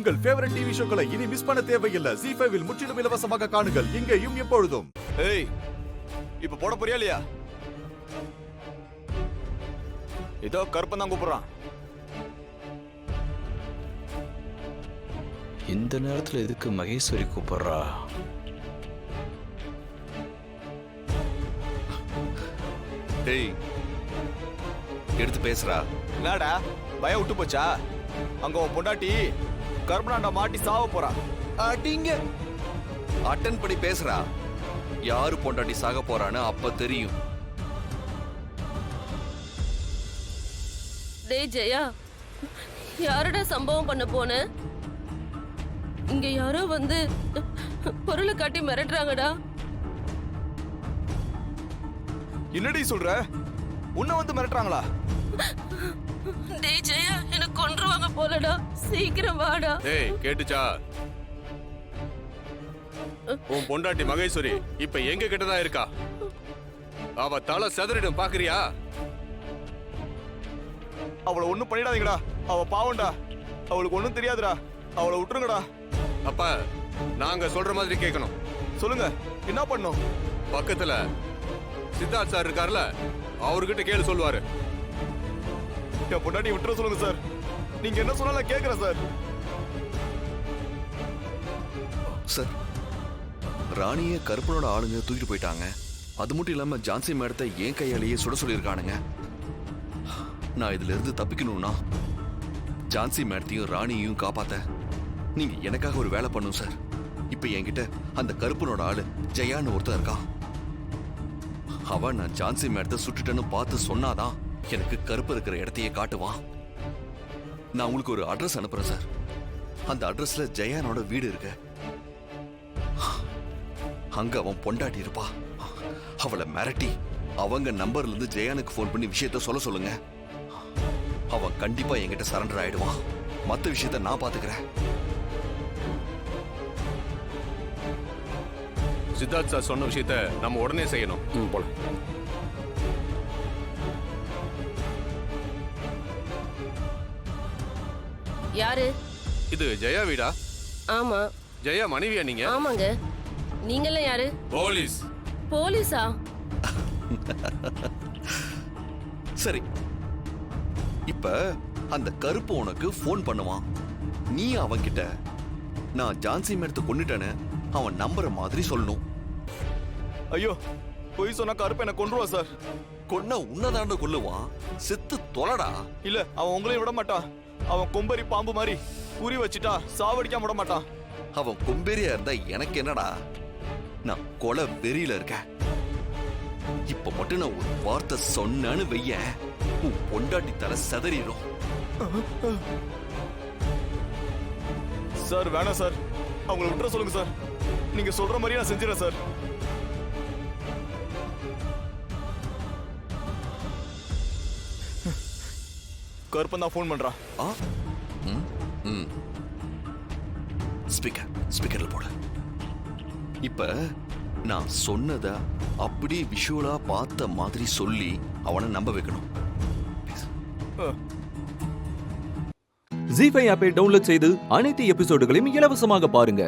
உங்கள் favourite TV ஷோக்களை இனி miss பண்ண தேவையில்லை. ZEE5 இல் முற்றிலும் இலவசமாக காணுங்கள். இங்கேயும் எப்பொழுதும். ஏய், இப்ப போட போறியா இல்லையா? இதோ கருப்பன் தான் கூப்பிடுறான். இந்த நேரத்துல எதுக்கு மகேஸ்வரி கூப்பிடுறா? டேய், எடுத்து பேசுறா. என்னடா பயம் விட்டு போச்சா? அங்க உன் பொண்டாட்டி கருப்பனாண்டா மாட்டி சாவ போறா. அடிங்க, அட்டன் பண்ணி பேசுறா. யாரு பொண்டாட்டி சாக போறான்னு அப்ப தெரியும். டேய் ஜெயா, யாரடா சம்பவம் பண்ண போன? இங்க யாரோ வந்து பொருளை காட்டி மிரட்டுறாங்கடா. என்னடி சொல்ற? உன்னை வந்து மிரட்டுறாங்களா? டேய் ஜெயா, எனக்கு கொன்றுவாங்க போலடா. சீக்கிரம் வாடா. டேய், கேட்டுச்சா? உன் பொண்டாட்டி மகேஸ்வரி இப்ப எங்க கிட்டதான் இருக்கா. அவ தலை செதறிடும், பாக்குறியா? அவளை ஒண்ணும் பண்ணிடாதீங்கடா. அவ பாவம்டா. அவளுக்கு ஒண்ணும் தெரியாதுடா. அவளை விட்டுருங்கடா. அப்ப நாங்க சொல்ற மாதிரி கேட்கணும். சொல்லுங்க, என்ன பண்ணும்? பக்கத்துல சித்தார்த் சார் இருக்கார்ல, அவர்கிட்ட கேளு, சொல்லுவாரு. என் பொண்டாட்டி விட்டுற சொல்லுங்க சார். நீங்க என்ன சொன்னாலும் கேக்குறேன் சார். சார், ராணிய கருப்பனோட ஆளுங்க தூக்கிட்டு போயிட்டாங்க. அது மட்டும் இல்லாம ஜான்சி மேடத்தை என் கையாலேயே சுட சொல்லியிருக்கானுங்க. நான் இதுல இருந்து தப்பிக்கணும்னா ஜான்சி மேடத்தையும் ராணியையும் காப்பாத்த நீங்க எனக்காக ஒரு வேலை பண்ணும் சார். இப்ப என்கிட்ட அந்த கருப்பனோட ஆளு ஜெயான்னு ஒருத்தன் இருக்கான். அவன் நான் ஜான்சி மேடத்தை சுட்டுட்டேன்னு பார்த்து சொன்னாதான் எனக்கு கருப்பு இருக்கிற இடத்தையே காட்டுவான். நான் உங்களுக்கு ஒரு அட்ரஸ் அனுப்புறேன் சார். அந்த அட்ரஸ்ல ஜெயானோட வீடு இருக்கு. அங்க அவன் பொண்டாட்டி இருப்பா. அவளை மிரட்டி அவங்க நம்பர்ல இருந்து ஜெயானுக்கு போன் பண்ணி விஷயத்த சொல்ல சொல்லுங்க. அவன் கண்டிப்பா என்கிட்ட சரண்டர் ஆயிடுவான். மத்த விஷயத்த நான் பாத்துக்கிறேன். சித்தார்த் சார் சொன்ன விஷயத்த நம்ம உடனே செய்யணும். போல. யாரு? இது ஜெயா வீடா? ஆமா. ஜெயா மனைவியா நீங்க? ஆமாங்க. நீங்கெல்லாம் யாரு? போலீஸ். போலீஸா? சரி, இப்ப அந்த கருப்பு உனக்கு போன் பண்ணுவான். நீ அவன்கிட்ட நான் ஜான்சி மேடத்தை கொன்னுட்டேன்னு அவன் நம்புற மாதிரி சொல்லணும். ஐயோ, பொய் சொன்னா கருப்பை என்ன கொன்றுவா சார். கொன்ன உன்னதாண்ட கொல்லுவான். செத்து தொலைடா. இல்ல, அவன் உங்களையும் விட மாட்டான். அவன் கொம்பரி பாம்பு மாதிரி குறி வச்சுட்டா சாவடிக்காம விட மாட்டான். அவன் கொம்பேரியா இருந்தா எனக்கு என்னடா? நான் கொலை வெறியில இருக்கேன். இப்ப மட்டும் நான் ஒரு வார்த்தை சொன்னேன்னு வைய, உன் பொண்டாட்டி தலை செதறிடும். சார் வேணாம் சார், அவங்களை விட்டுற சொல்லுங்க சார். நீங்க சொல்ற மாதிரி நான் செஞ்சிடறேன் சார். கருப்பன் தான் போன் பண்றான். ஸ்பீக்கர்ல போடு. இப்ப நான் சொன்னத அப்படியே விஷுவலா பார்த்த மாதிரி சொல்லி அவனை நம்ப வைக்கணும். ZEE5 ஆப்பை டவுன்லோட் செய்து அனைத்து எபிசோடுகளையும் இலவசமாக பாருங்க.